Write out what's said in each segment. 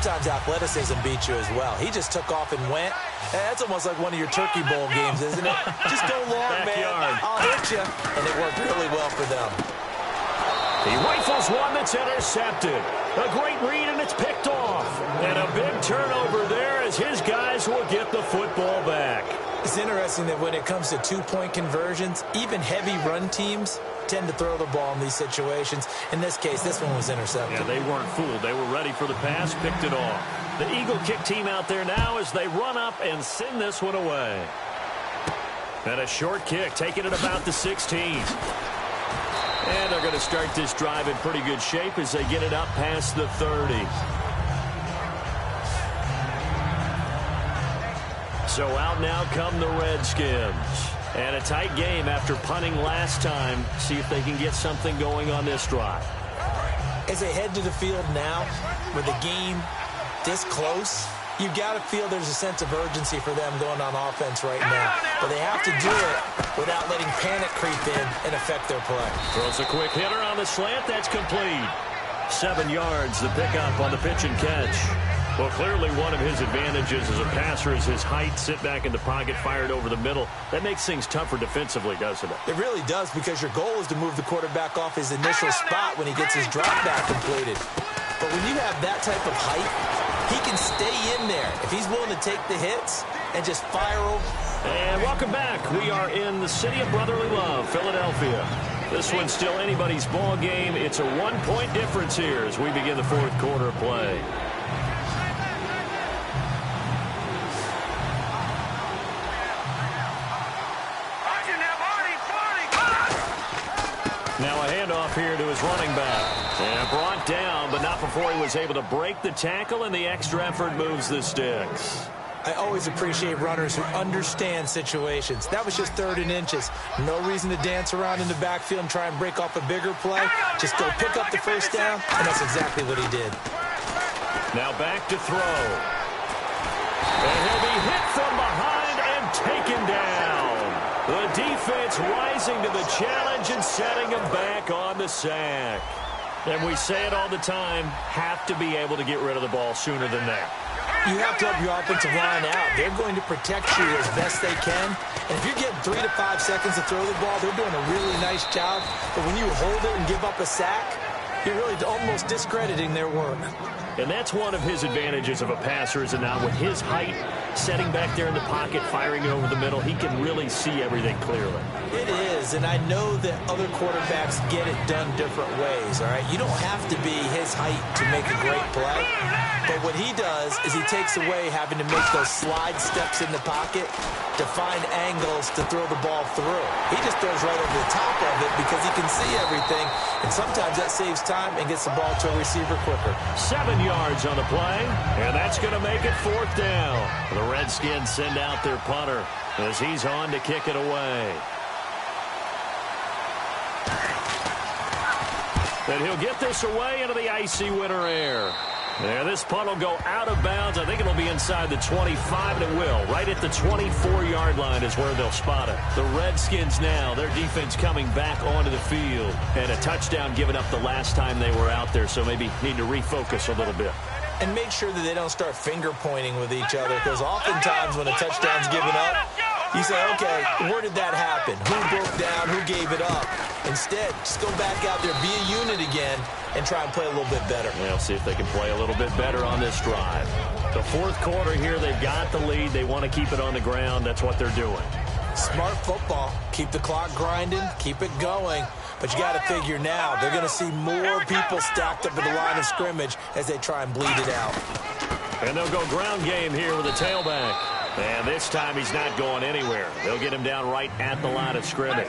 sometimes athleticism beats you as well. He just took off and went. That's almost like one of your Turkey Bowl games, isn't it? Just go long, man. I'll hit you. And it worked really well for them. He rifles one that's intercepted. A great read, and it's picked off. And a big turnover there as his guys will get the football back. It's interesting that when it comes to two-point conversions, even heavy run teams tend to throw the ball in these situations. In this case, this one was intercepted. Yeah, they weren't fooled. They were ready for the pass, picked it off. The Eagle kick team out there now as they run up and send this one away. And a short kick, taking it about the 16. And they're going to start this drive in pretty good shape as they get it up past the 30. So out now come the Redskins. And a tight game after punting last time. See if they can get something going on this drive. As they head to the field now, with the game this close, you've got to feel there's a sense of urgency for them going on offense right now. But they have to do it without letting panic creep in and affect their play. Throws a quick hitter on the slant. That's complete. 7 yards, the pickup on the pitch and catch. Well, clearly one of his advantages as a passer is his height. Sit back in the pocket, fired over the middle. That makes things tougher defensively, doesn't it? It really does, because your goal is to move the quarterback off his initial spot when he gets his drop back completed. But when you have that type of height, he can stay in there if he's willing to take the hits and just fire over. And welcome back. We are in the city of brotherly love, Philadelphia. This one's still anybody's ball game. It's a 1-point difference here as we begin the fourth quarter of play. Now a handoff here to his running back. And brought down, but not before he was able to break the tackle, and the extra effort moves the sticks. I always appreciate runners who understand situations. That was just 3rd and inches. No reason to dance around in the backfield and try and break off a bigger play. Just go pick up the first down, and that's exactly what he did. Now back to throw. And he'll be hit from behind and taken down. The defense rising to the challenge and setting him back on the sack. And we say it all the time, have to be able to get rid of the ball sooner than that. You have to help your offensive line out. They're going to protect you as best they can. And if you're getting 3 to 5 seconds to throw the ball, they're doing a really nice job. But when you hold it and give up a sack, you're really almost discrediting their work. And that's one of his advantages of a passer, is that now with his height, setting back there in the pocket, firing it over the middle, he can really see everything clearly. It is, and I know that other quarterbacks get it done different ways, all right? You don't have to be his height to make a great play. But what he does is he takes away having to make those slide steps in the pocket to find angles to throw the ball through. He just throws right over the top of it because he can see everything, and sometimes that saves time and gets the ball to a receiver quicker. 7 yards on the play, and that's going to make it 4th down. The Redskins send out their punter as he's on to kick it away. And he'll get this away into the icy winter air. Yeah, this punt will go out of bounds. I think it'll be inside the 25, and it will. Right at the 24-yard line is where they'll spot it. The Redskins now, their defense coming back onto the field. And a touchdown given up the last time they were out there, so maybe need to refocus a little bit. And make sure that they don't start finger-pointing with each other, because oftentimes when a touchdown's given up, you say, okay, where did that happen? Who broke down? Who gave it up? Instead, just go back out there, be a unit again, and try and play a little bit better. We'll see if they can play a little bit better on this drive. The fourth quarter here, they've got the lead. They want to keep it on the ground. That's what they're doing. Smart football. Keep the clock grinding. Keep it going. But you got to figure now, they're going to see more people stacked up at the line of scrimmage as they try and bleed it out. And they'll go ground game here with a tailback. And this time he's not going anywhere. They'll get him down right at the line of scrimmage.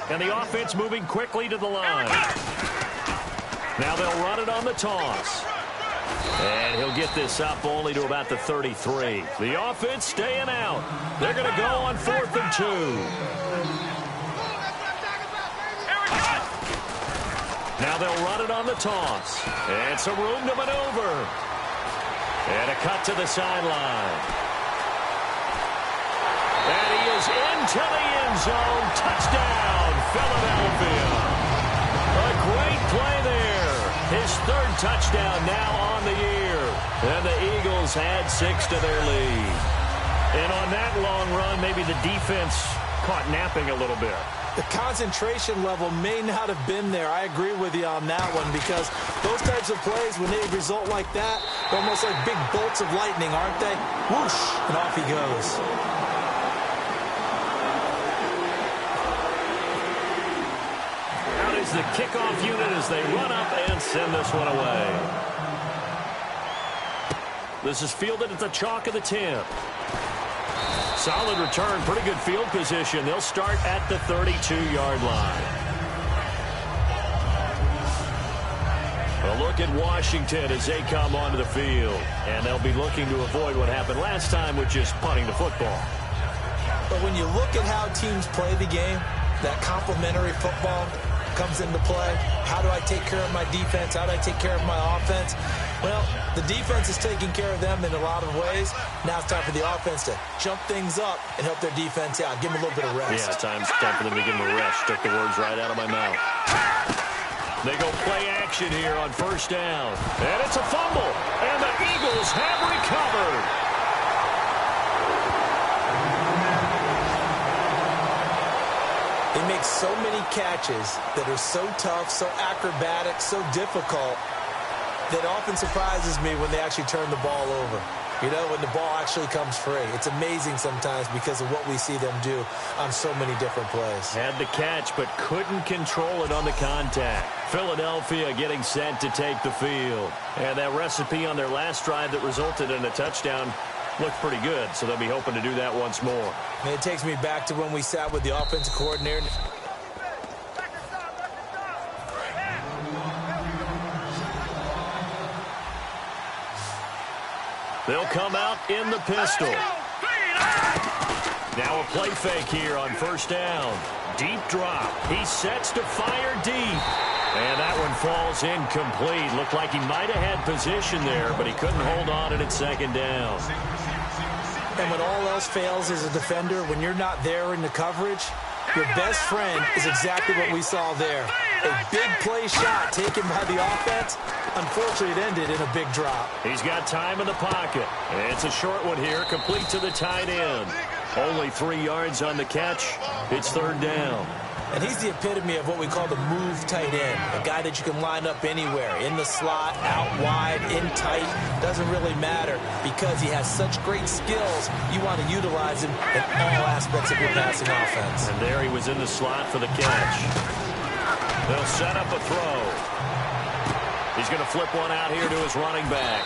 And the offense moving quickly to the line. Now they'll run it on the toss. And he'll get this up only to about the 33. The offense staying out. They're going to go on 4th and 2. Now they'll run it on the toss. And some room to maneuver. And a cut to the sideline. And he is into the end zone. Touchdown, Philadelphia. A great play there. His 3rd touchdown now on the year. Eagles add 6 to their lead. And on that long run, maybe the defense caught napping a little bit. The concentration level may not have been there. I agree with you on that one, because those types of plays, when they result like that, they're almost like big bolts of lightning, aren't they? Whoosh, and off he goes. Out is the kickoff unit as they run up and send this one away. This is fielded at the chalk of the 10. Solid return, pretty good field position. They'll start at the 32-yard line. A look at Washington as they come onto the field. And they'll be looking to avoid what happened last time, which is punting the football. But when you look at how teams play the game, that complementary football comes into play. How do I take care of my defense? How do I take care of my offense? Well, the defense is taking care of them in a lot of ways. Now it's time for the offense to jump things up and help their defense out. Give them a little bit of rest. Yeah, time for them to give them a rest. Took the words right out of my mouth. They go play action here on first down. And it's a fumble. And the Eagles have recovered. They make so many catches that are so tough, so acrobatic, so difficult, that often surprises me when they actually turn the ball over. You know, when the ball actually comes free. It's amazing sometimes because of what we see them do on so many different plays. Had the catch, but couldn't control it on the contact. Philadelphia getting set to take the field. And that recipe on their last drive that resulted in a touchdown looked pretty good, so they'll be hoping to do that once more. And it takes me back to when we sat with the offensive coordinator. They'll come out in the pistol. Now a play fake here on first down. Deep drop. He sets to fire deep. And that one falls incomplete. Looked like he might have had position there, but he couldn't hold on and it's second down. And when all else fails as a defender, when you're not there in the coverage, your best friend is exactly what we saw there. A big play shot taken by the offense. Unfortunately, it ended in a big drop. He's got time in the pocket. And it's a short one here, complete to the tight end. Only 3 yards on the catch. It's third down. And he's the epitome of what we call the move tight end. A guy that you can line up anywhere. In the slot, out wide, in tight. Doesn't really matter because he has such great skills. You want to utilize him in all aspects of your passing offense. And there he was in the slot for the catch. They'll set up a throw. He's going to flip one out here to his running back.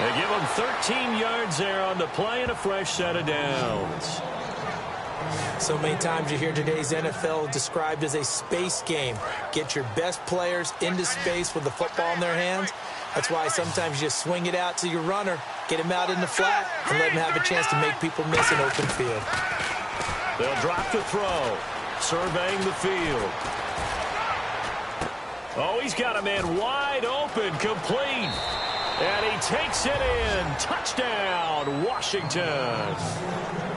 They give him 13 yards there on the play and a fresh set of downs. So many times you hear today's NFL described as a space game. Get your best players into space with the football in their hands. That's why sometimes you just swing it out to your runner, get him out in the flat, and let him have a chance to make people miss an open field. They'll drop the throw, surveying the field. Oh, he's got a man wide open, complete. And he takes it in. Touchdown, Washington.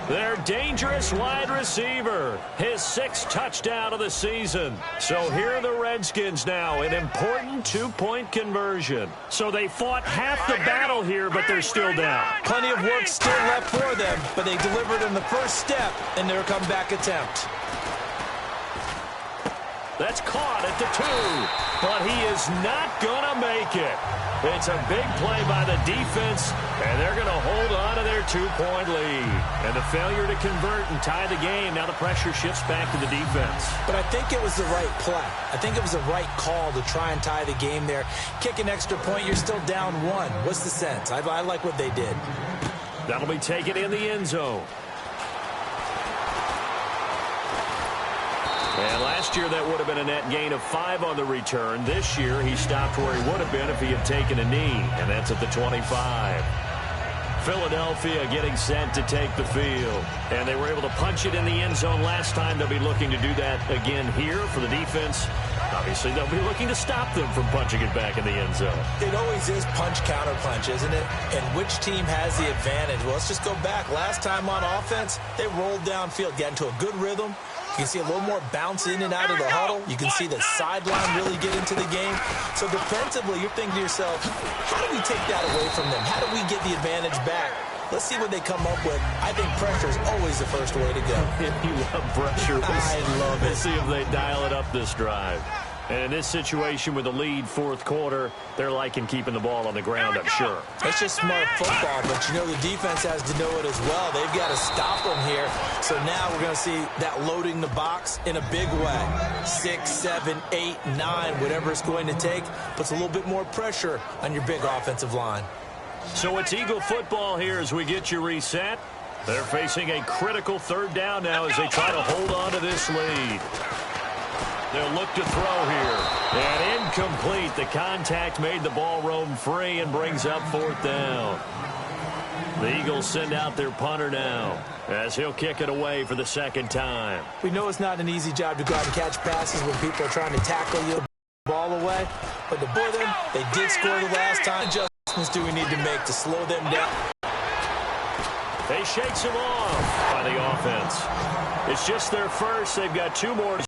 Their dangerous wide receiver. His 6th touchdown of the season. So here are the Redskins now. An important 2-point conversion. So they fought half the battle here, but they're still down. Plenty of work still left for them, but they delivered in the first step in their comeback attempt. That's caught at the 2, but he is not going to make it. It's a big play by the defense, and they're going to hold on to their 2-point lead. And the failure to convert and tie the game, now the pressure shifts back to the defense. But I think it was the right play. I think it was the right call to try and tie the game there. Kick an extra point, you're still down 1. What's the sense? I like what they did. That'll be taken in the end zone. And last year, that would have been a net gain of 5 on the return. This year, he stopped where he would have been if he had taken a knee, and that's at the 25. Philadelphia getting set to take the field. And they were able to punch it in the end zone last time. They'll be looking to do that again here for the defense. Obviously, they'll be looking to stop them from punching it back in the end zone. It always is punch-counter-punch, isn't it? And which team has the advantage? Well, let's just go back. Last time on offense, they rolled downfield, got into a good rhythm, You can see a little more bounce in and out of the huddle. You can see the sideline really get into the game. So defensively, you're thinking to yourself, how do we take that away from them? How do we get the advantage back? Let's see what they come up with. I think pressure is always the first way to go. You love pressure. I love it. Let's see if they dial it up this drive. And in this situation with the lead fourth quarter, they're liking keeping the ball on the ground, I'm sure. It's just smart football, but you know the defense has to know it as well. They've got to stop them here. So now we're going to see that loading the box in a big way. 6, 7, 8, 9, whatever it's going to take, puts a little bit more pressure on your big offensive line. So it's Eagle football here as we get you reset. They're facing a critical third down now as they try to hold on to this lead. They'll look to throw here. And incomplete. The contact made the ball roam free and brings up fourth down. The Eagles send out their punter now as he'll kick it away for the second time. We know it's not an easy job to go out and catch passes when people are trying to tackle you, ball away. But to boy them, they did score the last time. Adjustments do we need to make to slow them down? They shakes him off by the offense. It's just their first. They've got 2 more.